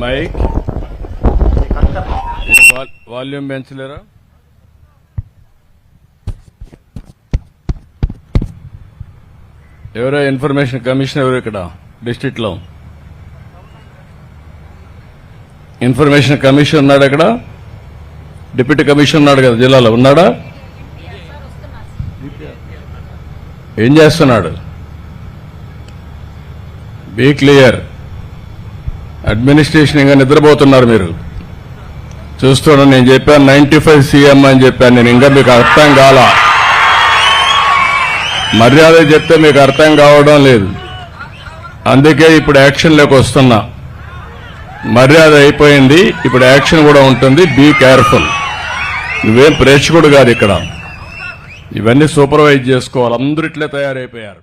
Mic volume పెంచలేరా? ఎవరో information commission ఎవరు ఇక్కడ డిస్ట్రిక్ట్ లో? ఇన్ఫర్మేషన్ కమిషన్ ఉన్నాడు అక్కడ? డిప్యూటీ కమిషన్ ఉన్నాడు కదా జిల్లాలో, ఉన్నాడా? ఏం చేస్తున్నాడు? Be clear. అడ్మినిస్ట్రేషన్ ఇంకా నిద్రపోతున్నారు మీరు. చూస్తున్నాను, నేను చెప్పాను 95 సీఎం అని చెప్పాను నేను. ఇంకా మీకు అర్థం కాలా. మర్యాద చెప్తే మీకు అర్థం కావడం లేదు. అందుకే ఇప్పుడు యాక్షన్లోకి వస్తున్నా. మర్యాద అయిపోయింది, ఇప్పుడు యాక్షన్ కూడా ఉంటుంది. Be careful. నువ్వేం ప్రేక్షకుడు కాదు ఇక్కడ. ఇవన్నీ సూపర్వైజ్ చేసుకోవాలి. అందరూ ఇట్లే తయారైపోయారు.